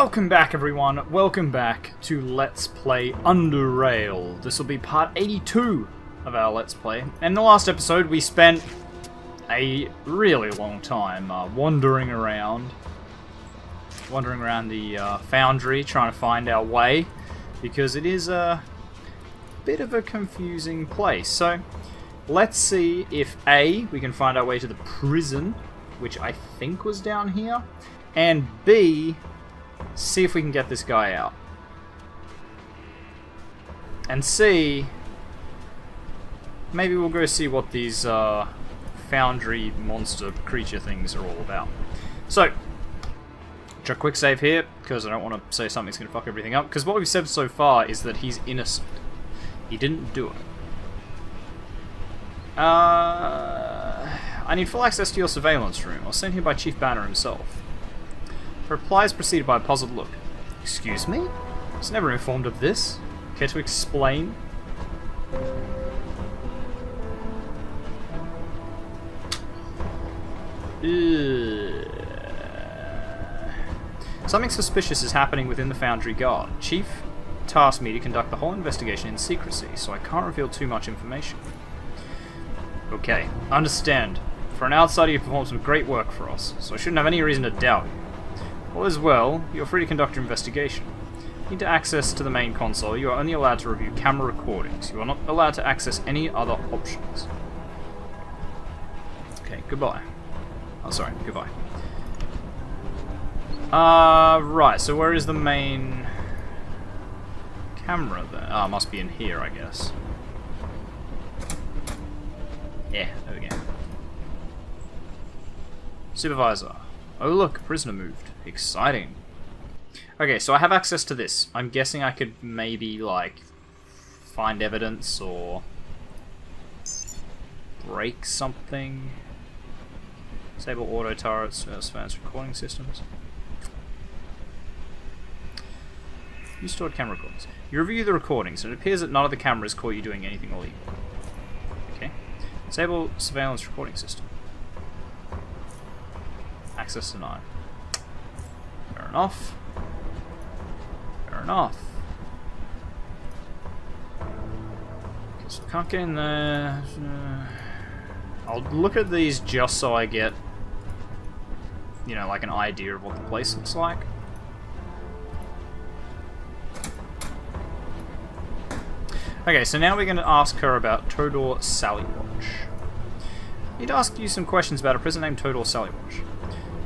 Welcome back, everyone. Welcome back to Let's Play UnderRail. This will be part 82 of our Let's Play. In the last episode, we spent a really long time wandering around the foundry, trying to find our way, because it is a bit of a confusing place. So, let's see if A, we can find our way to the prison, which I think was down here, and B, see if we can get this guy out. And C, maybe we'll go see what these foundry monster creature things are all about. So, a quick save here, because I don't want to say something's going to fuck everything up, because what we've said so far is that he's innocent. He didn't do it. I need full access to your surveillance room. I was sent here by Chief Banner himself. The reply is preceded by a puzzled look. Excuse me? I was never informed of this. Care to explain? Something suspicious is happening within the Foundry Guard. Chief tasked me to conduct the whole investigation in secrecy, so I can't reveal too much information. Okay, understand. For an outsider, you performed some great work for us, so I shouldn't have any reason to doubt you. All is well, you're free to conduct your investigation. You need access to the main console. You are only allowed to review camera recordings. You are not allowed to access any other options. Okay, goodbye. Oh, sorry, goodbye. Right, so where is the main camera there? Ah, must be in here, I guess. Yeah, there we go. Supervisor. Oh look, a prisoner moved. Exciting. Okay, so I have access to this. I'm guessing I could maybe, like, find evidence or break something. Disable auto turrets, surveillance recording systems. You stored camera recordings. You review the recordings, and it appears that none of the cameras caught you doing anything illegal. Okay. Disable surveillance recording system. Access denied. Fair enough. Fair enough. Guess we can't get in there. I'll look at these just so I get, you know, like an idea of what the place looks like. Okay, so now we're going to ask her about Todor Sallywatch. I need to ask you some questions about a prisoner named Todor Sallywatch.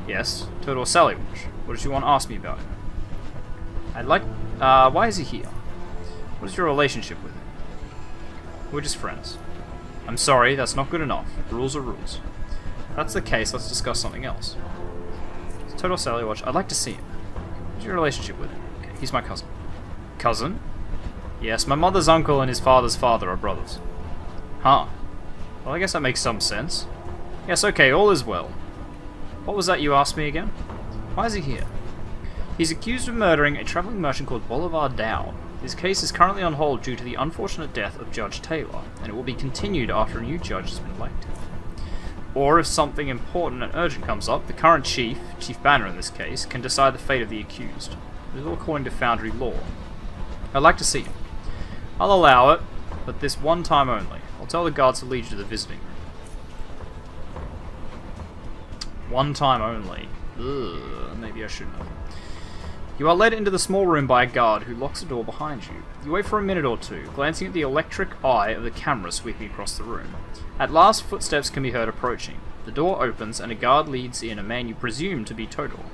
Yes, Todor Sallywatch. What did you want to ask me about him? I'd like... why is he here? What is your relationship with him? We're just friends. I'm sorry, that's not good enough. Rules are rules. If that's the case, let's discuss something else. It's Todor Sallywatch. I'd like to see him. What's your relationship with him? Okay, he's my cousin. Cousin? Yes, my mother's uncle and his father's father are brothers. Huh. Well, I guess that makes some sense. Yes, okay, all is well. What was that you asked me again? Why is he here? He's accused of murdering a traveling merchant called Bolivar Dow. His case is currently on hold due to the unfortunate death of Judge Taylor, and it will be continued after a new judge has been elected. Or if something important and urgent comes up, the current chief, Chief Banner in this case, can decide the fate of the accused. It is all according to Foundry law. I'd like to see him. I'll allow it, but this one time only. I'll tell the guards to lead you to the visiting room. One time only. Ugh, maybe I shouldn't have. You are led into the small room by a guard who locks the door behind you. You wait for a minute or two, glancing at the electric eye of the camera sweeping across the room. At last, footsteps can be heard approaching. The door opens and a guard leads in a man you presume to be Todor.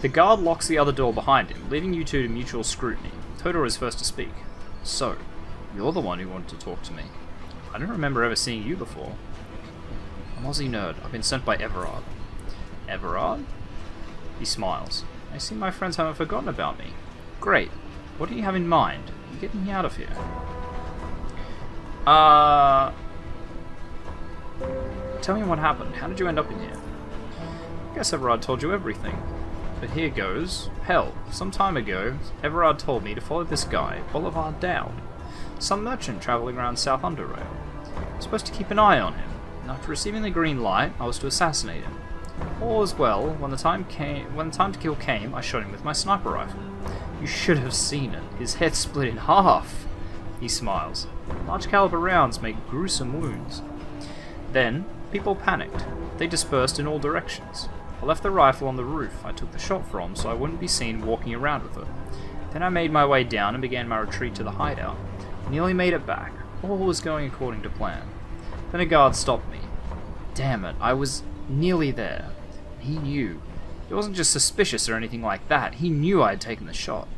The guard locks the other door behind him, leaving you two to mutual scrutiny. Todor is first to speak. So, you're the one who wanted to talk to me. I don't remember ever seeing you before. I'm UnderRail. I've been sent by Everard. Everard? He smiles. I see my friends haven't forgotten about me. Great. What do you have in mind? You get me out of here. Tell me what happened. How did you end up in here? I guess Everard told you everything. But here goes. Hell, some time ago, Everard told me to follow this guy, Bolivar Dow, some merchant travelling around South UnderRail. I was supposed to keep an eye on him, and after receiving the green light, I was to assassinate him. All was well. When the time to kill came, I shot him with my sniper rifle. You should have seen it. His head split in half. He smiles. Large caliber rounds make gruesome wounds. Then, people panicked. They dispersed in all directions. I left the rifle on the roof I took the shot from so I wouldn't be seen walking around with it. Then I made my way down and began my retreat to the hideout. I nearly made it back. All was going according to plan. Then a guard stopped me. Damn it, I was nearly there. He knew. He wasn't just suspicious or anything like that. He knew I had taken the shot.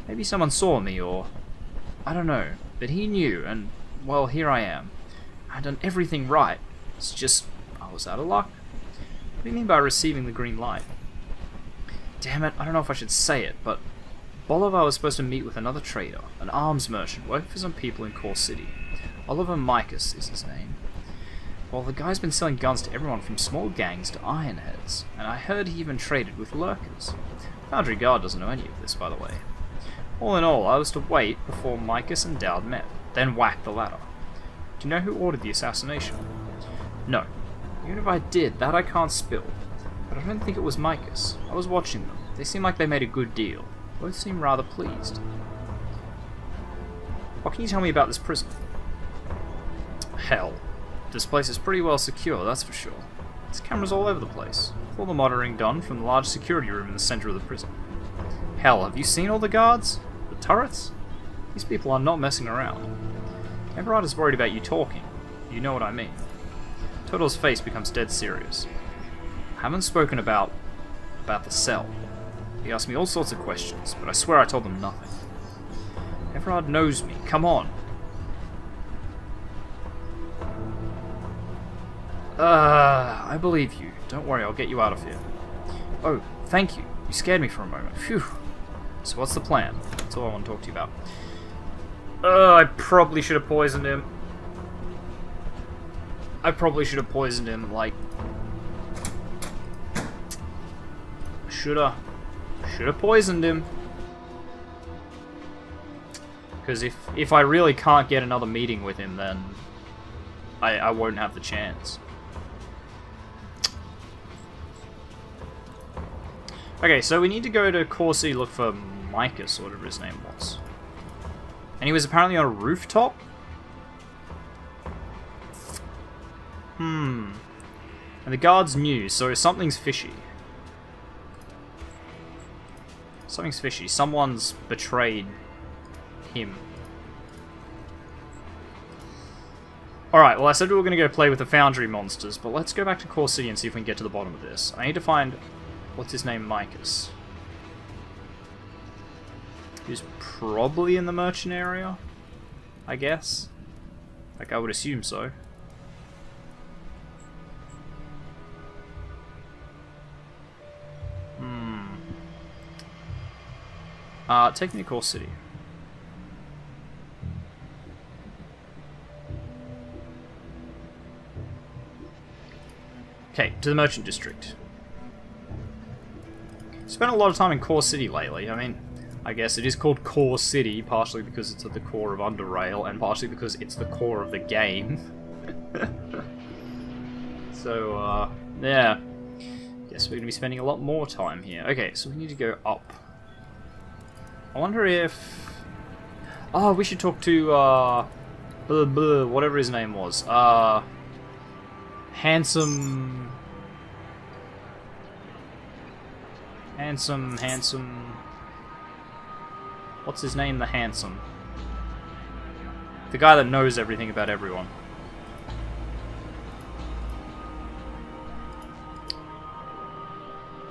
Maybe someone saw me or... I don't know. But he knew, and, well, here I am. I'd done everything right. It's just, I was out of luck. What do you mean by receiving the green light? Damn it, I don't know if I should say it, but Bolivar was supposed to meet with another trader, an arms merchant, working for some people in Core City. Oliver Micus is his name. Well, the guy's been selling guns to everyone from small gangs to ironheads, and I heard he even traded with lurkers. Foundry Guard doesn't know any of this, by the way. All in all, I was to wait before Micus and Dowd met, then whack the ladder. Do you know who ordered the assassination? No. Even if I did, that I can't spill. But I don't think it was Micus. I was watching them. They seemed like they made a good deal. Both seemed rather pleased. What can you tell me about this prison? Hell. This place is pretty well secure, that's for sure. There's cameras all over the place, with all the monitoring done from the large security room in the center of the prison. Hell, have you seen all the guards? The turrets? These people are not messing around. Everard is worried about you talking. You know what I mean. Todor's face becomes dead serious. I haven't spoken about the cell. He asked me all sorts of questions, but I swear I told them nothing. Everard knows me. Come on. I believe you. Don't worry, I'll get you out of here. Oh, thank you. You scared me for a moment. Phew. So what's the plan? That's all I want to talk to you about. I probably should have poisoned him. Like... Shoulda poisoned him. Because if I really can't get another meeting with him, then I won't have the chance. Okay, so we need to go to Core City, look for Micus, or whatever his name was. And he was apparently on a rooftop? And the guards knew, so something's fishy. Something's fishy. Someone's betrayed him. Alright, well I said we were going to go play with the Foundry monsters, but let's go back to Core City and see if we can get to the bottom of this. I need to find... what's his name? Micus. He's probably in the merchant area, I guess. Like, I would assume so. Take me to Core City. Okay, to the merchant district. Spent a lot of time in Core City lately. I mean, I guess it is called Core City, partially because it's at the core of UnderRail, and partially because it's the core of the game. So, yeah. Guess we're going to be spending a lot more time here. Okay, so we need to go up. I wonder if... oh, we should talk to, whatever his name was. Handsome... What's his name? The Handsome. The guy that knows everything about everyone.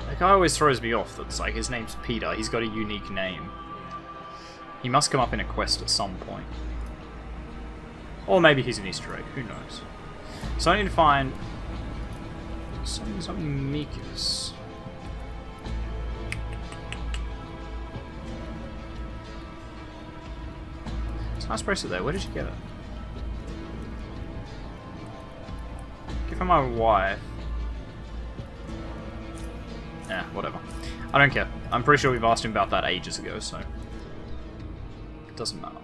That guy always throws me off. That's like, his name's Peter. He's got a unique name. He must come up in a quest at some point. Or maybe he's an Easter egg. Who knows? So I need to find... something Micus. It's a nice bracelet there. Where did you get it? Give her my wife. Yeah, whatever. I don't care. I'm pretty sure we've asked him about that ages ago, so... it doesn't matter.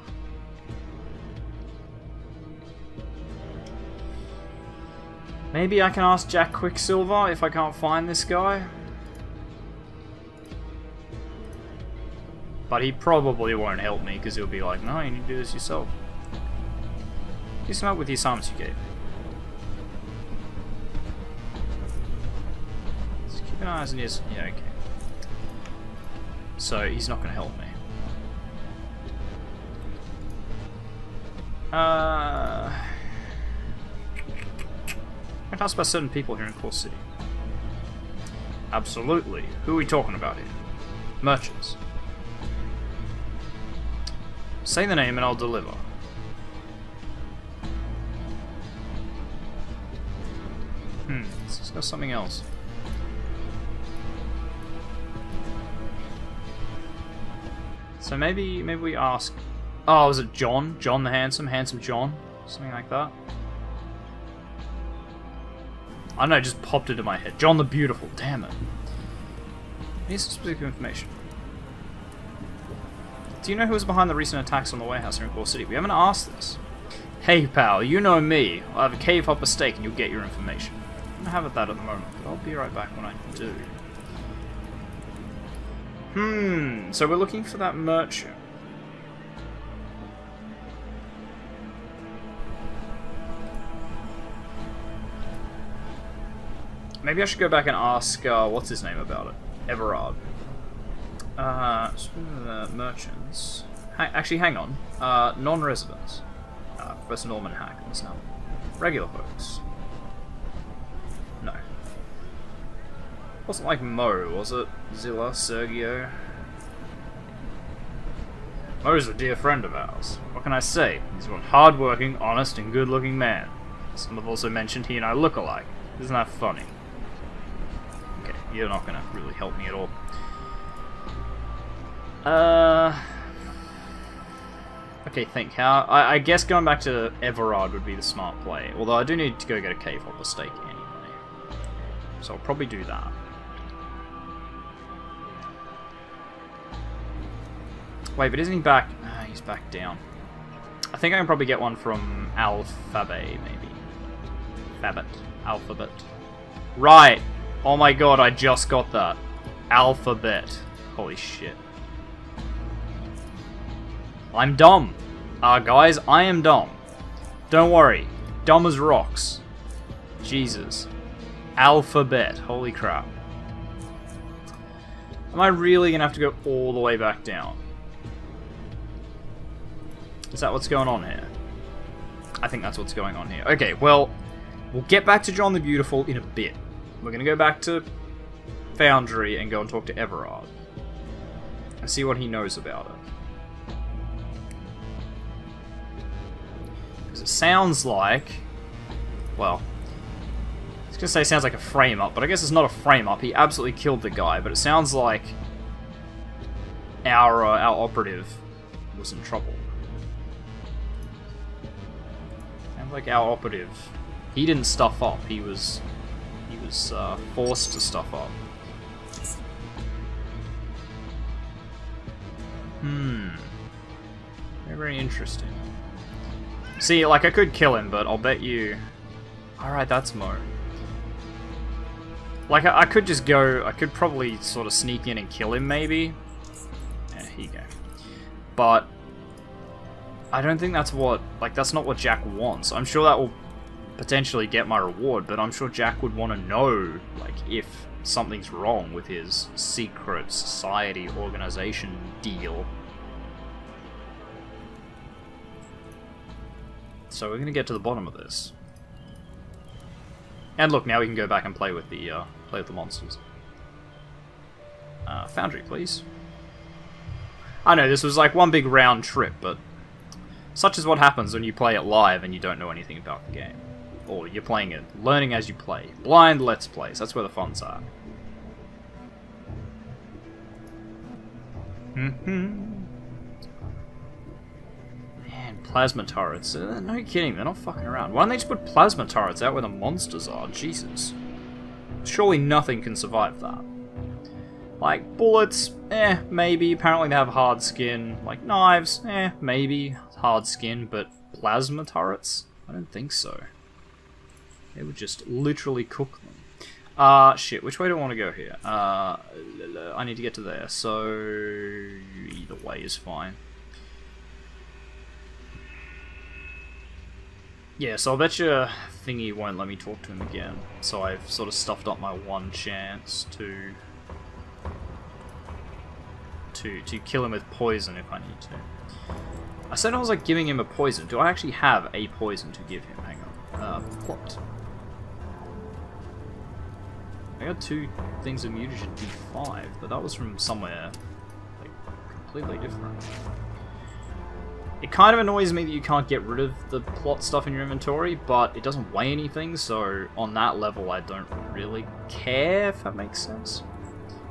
Maybe I can ask Jack Quicksilver if I can't find this guy. But he probably won't help me because he'll be like, no, you need to do this yourself. Do some help with the assignments you gave. Just keep an eye on his... Yeah, okay. So he's not going to help me. I can ask about certain people here in Core City. Absolutely. Who are we talking about here? Merchants. Say the name and I'll deliver. Let's discuss something else. So maybe we ask... Oh, was it John? John the Handsome? Handsome John? Something like that? I don't know, it just popped into my head. John the Beautiful, damn it. Need some specific information. Do you know who was behind the recent attacks on the warehouse here in Core City? We haven't asked this. Hey pal, you know me. I'll have a cave hopper steak and you'll get your information. I don't have that at the moment, but I'll be right back when I do. So we're looking for that merchant. Maybe I should go back and ask, what's his name about it? Everard. Merchants. Actually, hang on. Non-residents. Professor Norman Hackens now. Regular folks. No. Wasn't like Mo, was it? Zilla, Sergio. Mo's a dear friend of ours. What can I say? He's a hard-working, honest, and good-looking man. Some have also mentioned he and I look alike. Isn't that funny? Okay, you're not gonna really help me at all. Okay, think how... I guess going back to Everard would be the smart play. Although I do need to go get a cave hopper steak anyway. So I'll probably do that. Wait, but isn't he back? He's back down. I think I can probably get one from Alphabet, maybe. Alphabet. Right! Oh my god, I just got that. Alphabet. Holy shit. I'm dumb. Guys, I am dumb. Don't worry. Dumb as rocks. Jesus. Alphabet. Holy crap. Am I really gonna have to go all the way back down? Is that what's going on here? I think that's what's going on here. Okay, well, we'll get back to John the Beautiful in a bit. We're gonna go back to Foundry and go and talk to Everard. And see what he knows about it. Because it sounds like... Well... I was gonna say it sounds like a frame-up, but I guess it's not a frame-up. He absolutely killed the guy, but it sounds like... Our operative was in trouble. Sounds like our operative... He didn't stuff up, he was forced to stuff up. Very interesting. See, like, I could kill him, but I'll bet you... Alright, that's Mo. Like, I could just go... I could probably sort of sneak in and kill him, maybe. Yeah, here you go. But... I don't think that's what... Like, that's not what Jack wants. I'm sure that will potentially get my reward, but I'm sure Jack would want to know, like, if something's wrong with his secret society organization deal. So we're going to get to the bottom of this. And look, now we can go back and play with the monsters. Foundry, please. I know, this was like one big round trip, but such is what happens when you play it live and you don't know anything about the game. Or you're playing it, learning as you play. Blind Let's Plays, that's where the fun's at. Man, plasma turrets. No kidding, they're not fucking around. Why don't they just put plasma turrets out where the monsters are? Jesus. Surely nothing can survive that. Like, bullets, maybe. Apparently they have hard skin. Like, knives, maybe. Hard skin, but plasma turrets? I don't think so. It would just literally cook them. Shit, which way do I want to go here? I need to get to there, so either way is fine. Yeah, so I'll bet you thingy won't let me talk to him again. So I've sort of stuffed up my one chance to kill him with poison if I need to. I said I was like giving him a poison. Do I actually have a poison to give him? Hang on. Plot. I got 2 things of mutagen D5, but that was from somewhere like completely different. It kind of annoys me that you can't get rid of the plot stuff in your inventory, but it doesn't weigh anything, so on that level I don't really care, if that makes sense.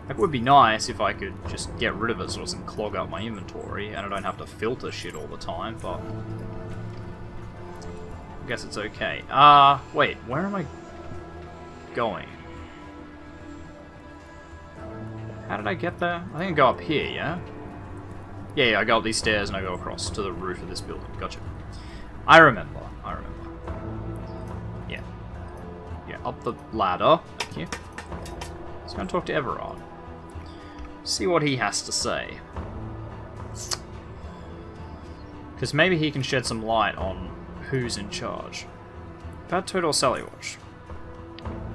It would be nice if I could just get rid of it so it doesn't clog up my inventory, and I don't have to filter shit all the time, but I guess it's okay. Wait, where am I going? How did I get there? I think I go up here, yeah? Yeah, I go up these stairs and I go across to the roof of this building. Gotcha. I remember. Yeah. Yeah, up the ladder. Thank you. Let's go and talk to Everard. See what he has to say. Because maybe he can shed some light on who's in charge. About Todor Salywatch.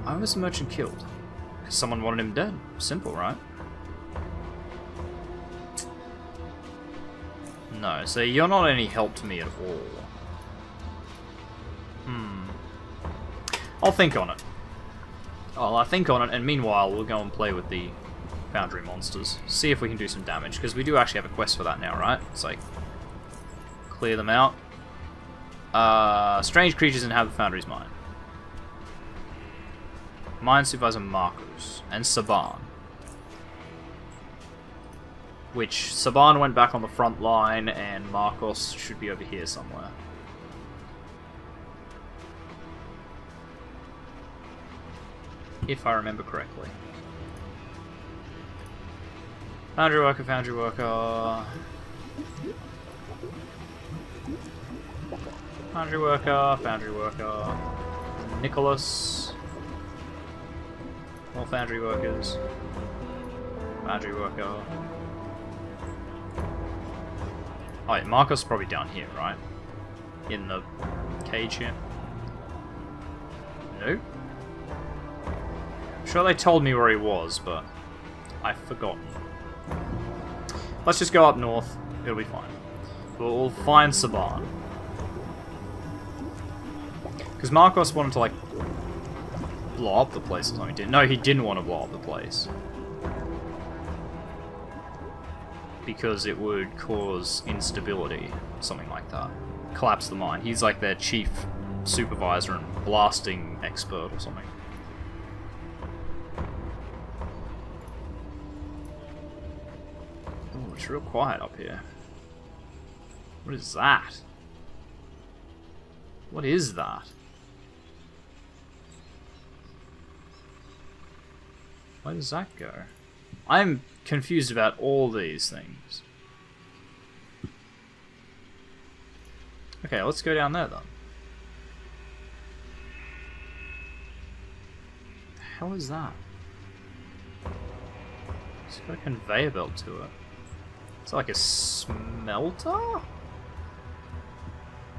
Why was the merchant killed? Because someone wanted him dead. Simple, right? No, so you're not any help to me at all. I'll think on it. I'll think on it, and meanwhile we'll go and play with the Foundry monsters. See if we can do some damage, because we do actually have a quest for that now, right? It's like, clear them out. Strange creatures inhabit the Foundry's mine. Mine Supervisor Marcos, and Saban. Which, Saban went back on the front line, and Marcos should be over here somewhere. If I remember correctly. Foundry worker, foundry worker. Foundry worker, foundry worker. Nicholas. More foundry workers. Foundry worker. Oh, yeah, Marcos is probably down here, right? In the cage here. Nope. I'm sure they told me where he was, but I've forgotten. Let's just go up north. It'll be fine. We'll find Saban. Because Marcos wanted to, like, blow up the place or something. No, he didn't want to blow up the place. Because it would cause instability, something like that. Collapse the mine. He's like their chief supervisor and blasting expert or something. Oh, it's real quiet up here. What is that? What is that? Where does that go? I'm confused about all these things. Okay, let's go down there then. What the hell is that? It's got a conveyor belt to it. It's like a smelter?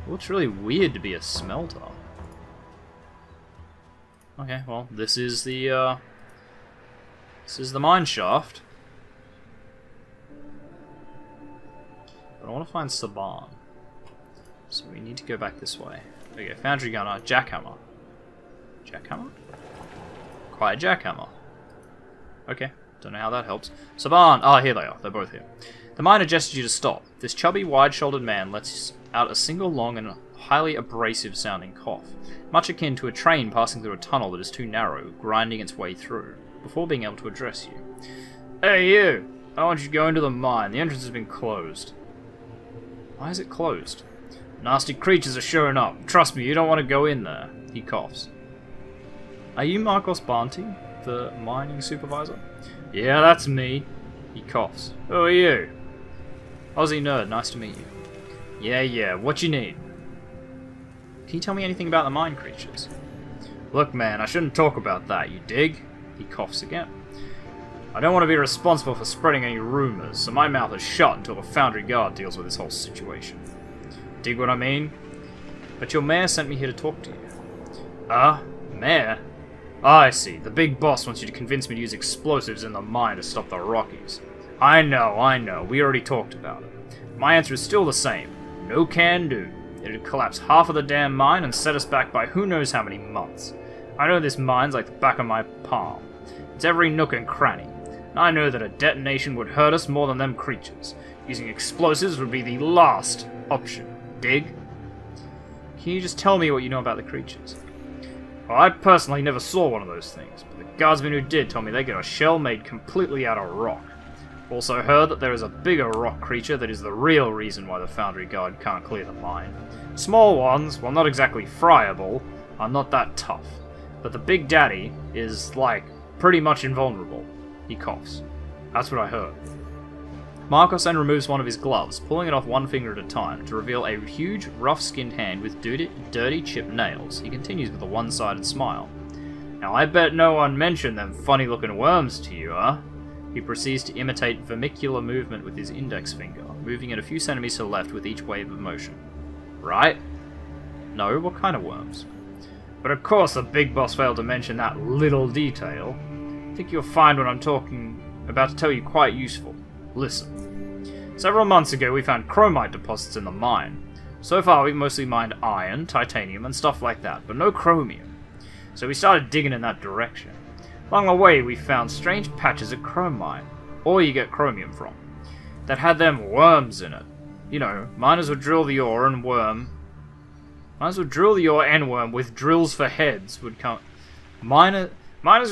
It looks really weird to be a smelter. Okay, well, this is the mine shaft. But I want to find Saban. So we need to go back this way. Okay, foundry gunner, jackhammer. Jackhammer? Quiet jackhammer. Okay, don't know how that helps. Saban! Ah, here they are. They're both here. The miner gestured you to stop. This chubby, wide-shouldered man lets out a single long and highly abrasive-sounding cough, much akin to a train passing through a tunnel that is too narrow, grinding its way through, before being able to address you. Hey, you! I want you to go into the mine. The entrance has been closed. Why is it closed? Nasty creatures are showing up. Trust me, you don't want to go in there. He coughs. Are you Marcos Barnty, the mining supervisor? Yeah, that's me. He coughs. Who are you? TheOzzieNerd, nice to meet you. Yeah, what you need? Can you tell me anything about the mine creatures? Look, man, I shouldn't talk about that, you dig? He coughs again. I don't want to be responsible for spreading any rumors, so my mouth is shut until the Foundry Guard deals with this whole situation. Dig what I mean? But your mayor sent me here to talk to you. Mayor? I see. The big boss wants you to convince me to use explosives in the mine to stop the Rockies. I know. We already talked about it. My answer is still the same. No can do. It'd collapse half of the damn mine and set us back by who knows how many months. I know this mine's like the back of my palm. It's every nook and cranny. And I know that a detonation would hurt us more than them creatures. Using explosives would be the last option. Dig? Can you just tell me what you know about the creatures? Well, I personally never saw one of those things, but the guardsmen who did told me they get a shell made completely out of rock. Also heard that there is a bigger rock creature that is the real reason why the Foundry Guard can't clear the mine. Small ones, while not exactly friable, are not that tough. But the Big Daddy is, like, pretty much invulnerable. He coughs. That's what I heard. Marcos then removes one of his gloves, pulling it off one finger at a time, to reveal a huge, rough-skinned hand with dirty chipped nails. He continues with a one-sided smile. Now I bet no one mentioned them funny-looking worms to you, huh? He proceeds to imitate vermicular movement with his index finger, moving it a few centimeters to the left with each wave of motion. Right? No, what kind of worms? But of course the big boss failed to mention that little detail. I think you'll find what I'm about to tell you quite useful. Listen. Several months ago we found chromite deposits in the mine. So far we've mostly mined iron, titanium, and stuff like that, but no chromium. So we started digging in that direction. Along the way we found strange patches of chromite, or you get chromium from, that had them worms in it. You know, miners would drill the ore and worm. Miners would drill the ore and worm with drills for heads would come. Miners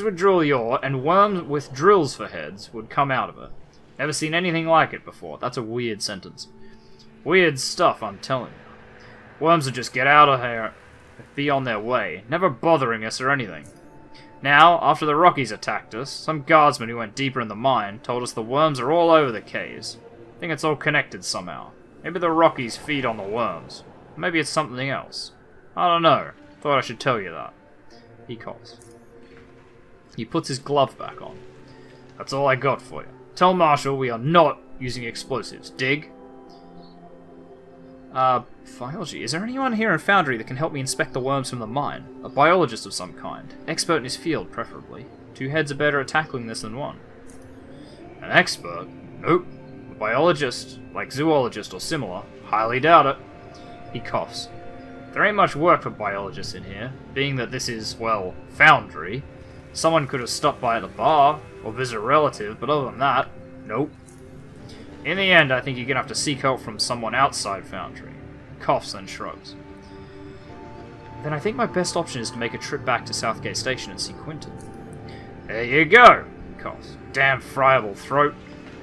would drill the ore and worms with drills for heads would come out of it. Never seen anything like it before. That's a weird sentence. Weird stuff, I'm telling you. Worms would just get out of here, be on their way, never bothering us or anything. Now, after the Rockies attacked us, some guardsmen who went deeper in the mine told us the worms are all over the caves. I think it's all connected somehow. Maybe the Rockies feed on the worms. Maybe it's something else. I don't know. Thought I should tell you that. He coughs. He puts his glove back on. That's all I got for you. Tell Marshall we are not using explosives. Dig? Biology. Is there anyone here in Foundry that can help me inspect the worms from the mine? A biologist of some kind. Expert in his field, preferably. 2 heads are better at tackling this than one. An expert? Nope. A biologist, like zoologist or similar. Highly doubt it. He coughs. There ain't much work for biologists in here, being that this is, well, Foundry. Someone could have stopped by at the bar, or visit a relative, but other than that, nope. In the end, I think you're gonna have to seek help from someone outside Foundry. Coughs, then shrugs. Then I think my best option is to make a trip back to Southgate Station and see Quinton. There you go! Coughs. Damn friable throat.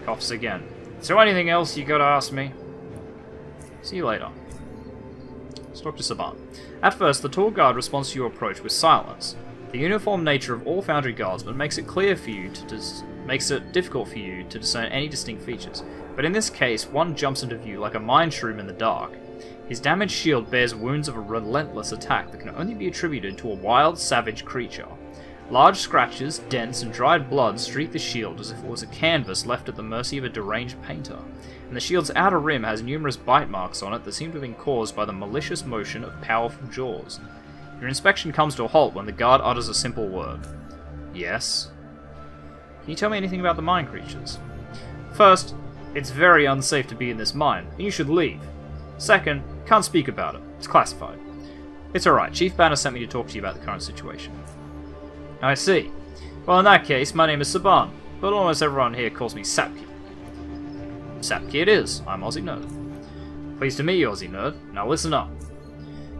Coughs again. Is there anything else you gotta ask me? See you later. Let's talk to Saban. At first, the tall guard responds to your approach with silence. The uniform nature of all Foundry guardsmen makes it difficult for you to discern any distinct features, but in this case, one jumps into view like a mine shroom in the dark. His damaged shield bears wounds of a relentless attack that can only be attributed to a wild, savage creature. Large scratches, dents, and dried blood streak the shield as if it was a canvas left at the mercy of a deranged painter, and the shield's outer rim has numerous bite marks on it that seem to have been caused by the malicious motion of powerful jaws. Your inspection comes to a halt when the guard utters a simple word. Yes? Can you tell me anything about the mine creatures? First, it's very unsafe to be in this mine, and you should leave. Second, can't speak about it. It's classified. It's alright, Chief Banner sent me to talk to you about the current situation. I see. Well, in that case, my name is Saban, but almost everyone here calls me Sapki. Sapki it is. I'm UnderRail. Pleased to meet you, UnderRail. Now listen up.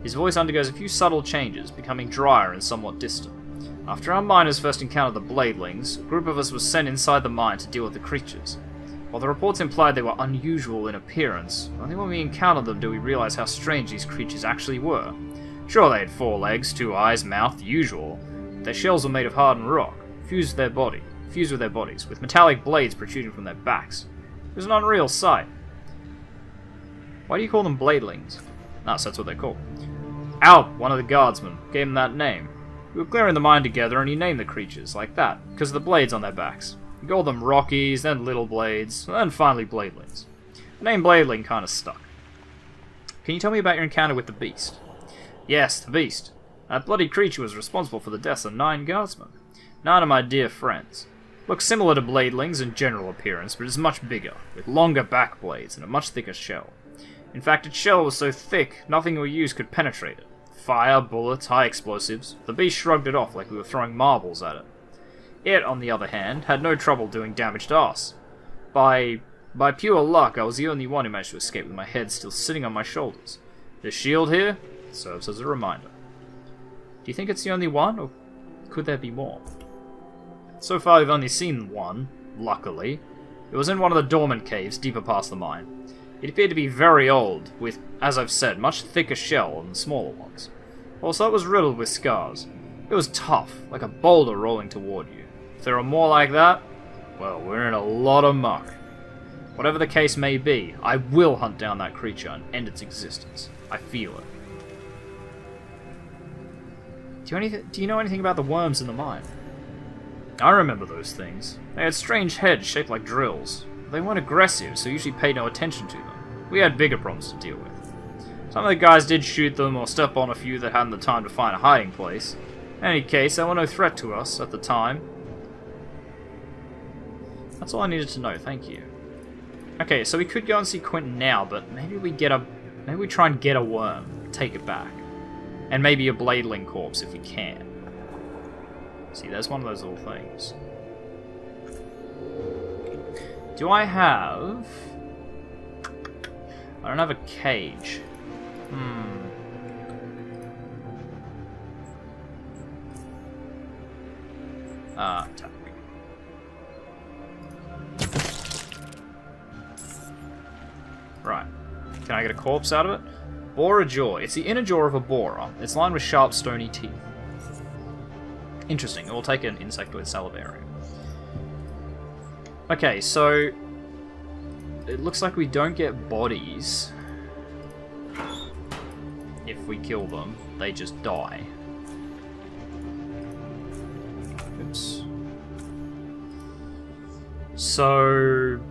His voice undergoes a few subtle changes, becoming drier and somewhat distant. After our miners first encountered the Bladelings, a group of us was sent inside the mine to deal with the creatures. While the reports implied they were unusual in appearance, only when we encountered them do we realize how strange these creatures actually were. Sure, they had 4 legs, 2 eyes, mouth, the usual. Their shells were made of hardened rock, fused with their bodies, with metallic blades protruding from their backs. It was an unreal sight. Why do you call them Bladelings? So that's what they're called. Alp, one of the guardsmen, gave them that name. We were clearing the mine together, and you named the creatures like that, because of the blades on their backs. You called them Rockies, then Little Blades, and then finally Bladelings. The name Bladeling kind of stuck. Can you tell me about your encounter with the Beast? Yes, the Beast. That bloody creature was responsible for the deaths of 9 guardsmen. 9 of my dear friends. Looks similar to Bladelings in general appearance, but is much bigger, with longer back blades and a much thicker shell. In fact, its shell was so thick, nothing we used could penetrate it. Fire, bullets, high explosives. The Beast shrugged it off like we were throwing marbles at it. It, on the other hand, had no trouble doing damage to us. By pure luck, I was the only one who managed to escape with my head still sitting on my shoulders. This shield here serves as a reminder. Do you think it's the only one, or could there be more? So far we've only seen one, luckily. It was in one of the dormant caves deeper past the mine. It appeared to be very old, with, as I've said, much thicker shell than the smaller ones. Also, it was riddled with scars. It was tough, like a boulder rolling toward you. If there are more like that, well, we're in a lot of muck. Whatever the case may be, I will hunt down that creature and end its existence. I feel it. Do you know anything about the worms in the mine? I remember those things. They had strange heads shaped like drills. They weren't aggressive, so usually paid no attention to them. We had bigger problems to deal with. Some of the guys did shoot them or step on a few that hadn't the time to find a hiding place. In any case, they were no threat to us at the time. That's all I needed to know, thank you. Okay, so we could go and see Quentin now, but maybe we try and get a worm, take it back. And maybe a Bladeling corpse if we can. See, there's one of those little things. Do I have... I don't have a cage. Attack. Right. Can I get a corpse out of it? Boar jaw. It's the inner jaw of a boar. It's lined with sharp, stony teeth. Interesting. We'll take an insectoid salivarium. Okay, so... it looks like we don't get bodies if we kill them. They just die. Oops. So...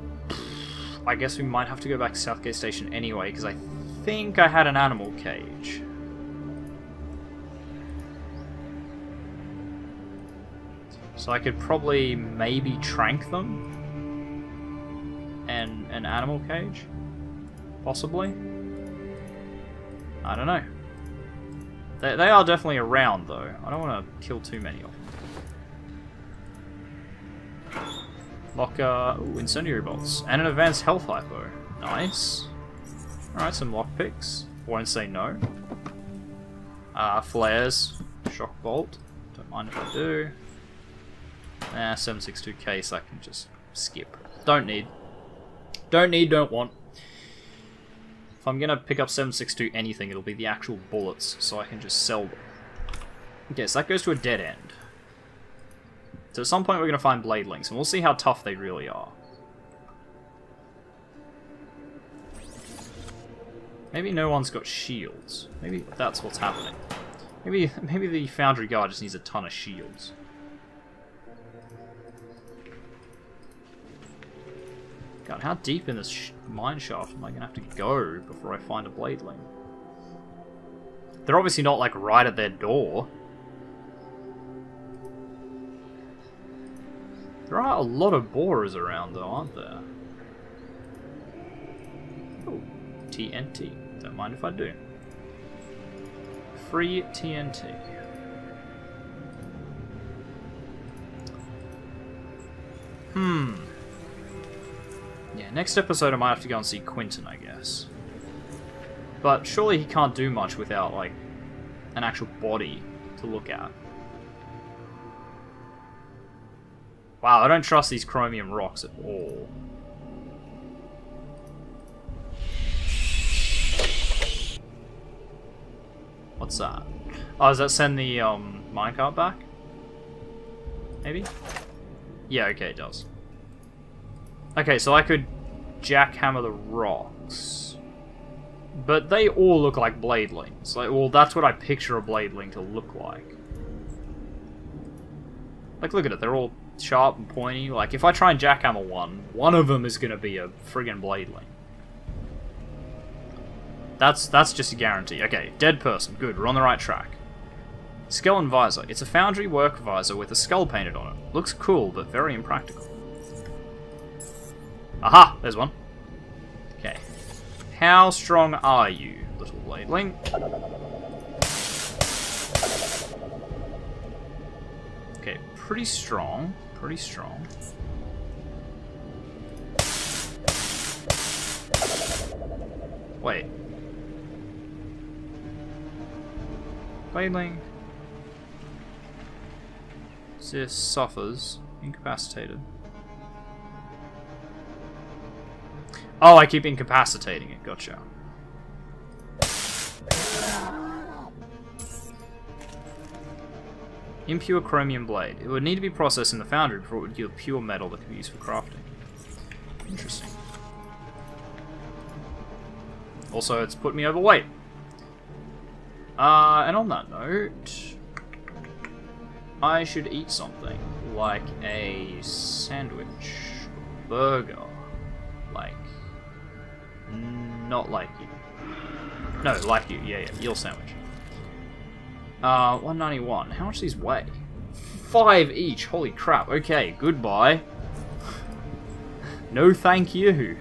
I guess we might have to go back to Southgate Station anyway, because I think I had an animal cage. So I could probably maybe trank them. And an animal cage? Possibly? I don't know. They are definitely around though. I don't want to kill too many of them. Locker, ooh, incendiary bolts. And an advanced health hypo. Nice. Alright, some lockpicks. Won't say no. Flares. Shock bolt. Don't mind if I do. 762 case I can just skip. Don't need. Don't need, don't want. If I'm gonna pick up 762 anything, it'll be the actual bullets, so I can just sell them. Okay, so that goes to a dead end. So at some point we're gonna find Bladelings, and we'll see how tough they really are. Maybe no one's got shields. Maybe that's what's happening. Maybe the Foundry guy just needs a ton of shields. God, how deep in this mine shaft am I going to have to go before I find a Bladeling? They're obviously not, like, right at their door. There are a lot of borers around, though, aren't there? Oh, TNT. Don't mind if I do. Free TNT. Yeah, next episode I might have to go and see Quentin, I guess. But surely he can't do much without, like, an actual body to look at. Wow, I don't trust these chromium rocks at all. What's that? Oh, does that send the minecart back? Maybe? Yeah, okay, it does. Okay, so I could jackhammer the rocks. But they all look like Bladelings. Like, well, that's what I picture a Bladeling to look like. Like, look at it, they're all sharp and pointy. Like, if I try and jackhammer one of them is gonna be a friggin' bladeling. That's just a guarantee. Okay, dead person. Good, we're on the right track. Skeleton visor. It's a foundry work visor with a skull painted on it. Looks cool, but very impractical. Aha! There's one. Okay. How strong are you, little bladeling? Okay, pretty strong. Pretty strong. Wait. Bladeling. This suffers. Incapacitated. Oh, I keep incapacitating it. Gotcha. Impure chromium blade. It would need to be processed in the foundry before it would yield pure metal that could be used for crafting. Interesting. Also, it's put me overweight. And on that note, I should eat something. Like a sandwich. Burger. Like... Not like you. No, like you. Yeah, eel sandwich. 191. How much do these weigh? 5 each. Holy crap. Okay, goodbye. No thank you.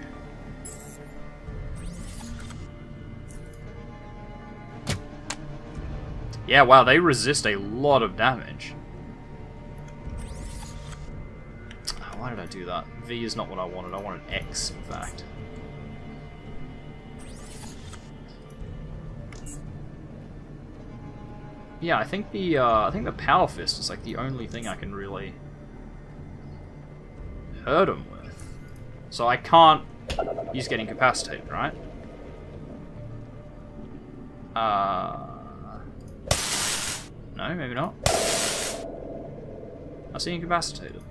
Yeah, wow, they resist a lot of damage. Oh, why did I do that? V is not what I wanted. I wanted X, in fact. Yeah, I think the Power Fist is like the only thing I can really hurt him with. So I can't use getting incapacitated, right? No, maybe not. I see incapacitated.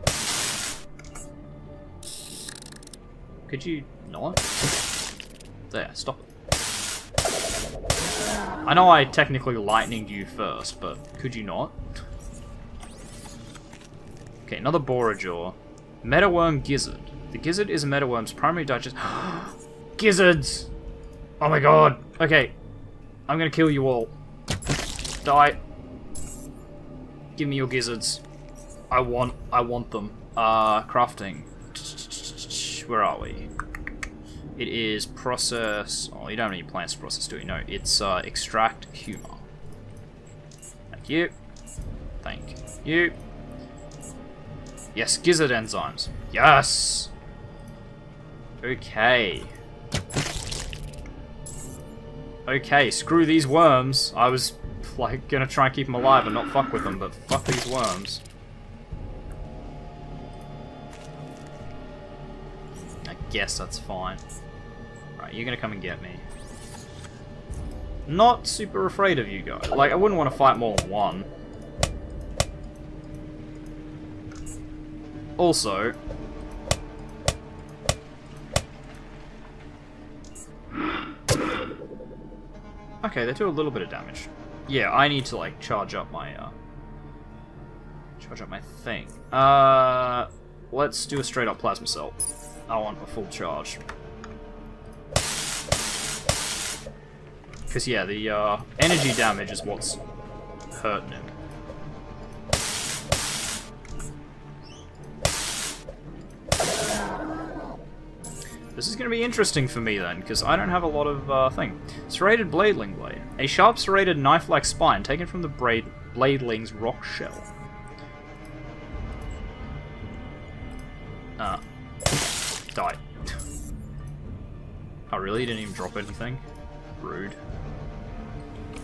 Could you not? There, stop it. I know I technically lightninged you first, but could you not? Okay, another borer jaw. Metaworm gizzard. The gizzard is a metaworm's primary digest. Gizzards! Oh my god! Okay, I'm gonna kill you all. Die. Give me your gizzards. I want them. Crafting. Where are we? It is process... Oh, you don't have any plants to process, do you? No, it's extract humor. Thank you. Thank you. Yes, gizzard enzymes. Yes! Okay. Okay, screw these worms. I was, like, gonna try and keep them alive and not fuck with them, but fuck these worms. I guess that's fine. Right, you're gonna come and get me. Not super afraid of you guys. Like, I wouldn't want to fight more than one. Also... Okay, they do a little bit of damage. Yeah, I need to, like, charge up my thing. Let's do a straight-up plasma cell. I want a full charge. Because, yeah, the energy damage is what's hurting him. This is going to be interesting for me, then, because I don't have a lot of thing. Serrated Bladeling Blade. A sharp serrated knife-like spine taken from the Bladeling's rock shell. Die. Oh, really? You didn't even drop anything? Rude.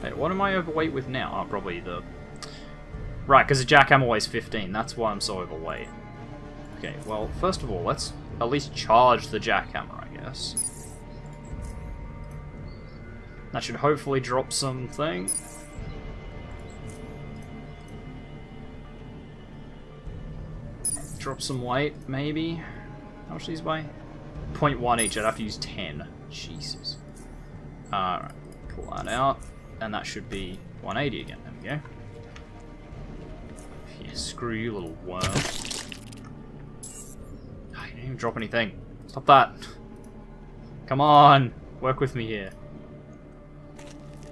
Hey, what am I overweight with now? Oh, probably the... Right, because the jackhammer weighs 15. That's why I'm so overweight. Okay, well, first of all, let's at least charge the jackhammer, I guess. That should hopefully drop something. Drop some weight, maybe? How much do these weigh? 0.1 each, I'd have to use 10. Jesus. Alright, pull that out. And that should be 180 again. There we go. Yeah, screw you, little worm. Oh, you didn't even drop anything. Stop that. Come on, work with me here.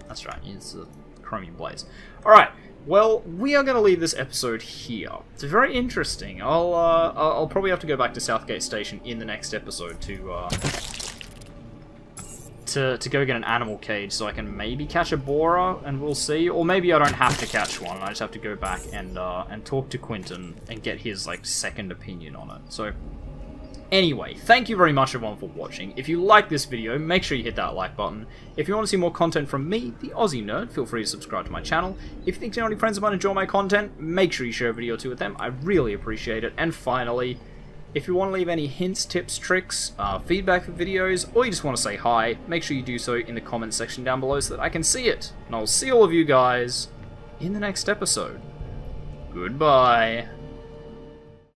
That's right, it's the chromium blades. Alright, well, we are going to leave this episode here. It's very interesting. I'll probably have to go back to Southgate Station in the next episode to go get an animal cage so I can maybe catch a borer, and we'll see. Or maybe I don't have to catch one, I just have to go back and talk to Quentin and get his, like, second opinion on it. So, anyway, thank you very much everyone for watching. If you like this video, make sure you hit that like button. If you want to see more content from me, the Aussie Nerd, feel free to subscribe to my channel. If you think any friends might enjoy my content, make sure you share a video or two with them. I really appreciate it. And finally, if you want to leave any hints, tips, tricks, feedback for videos, or you just want to say hi, make sure you do so in the comments section down below so that I can see it. And I'll see all of you guys in the next episode. Goodbye.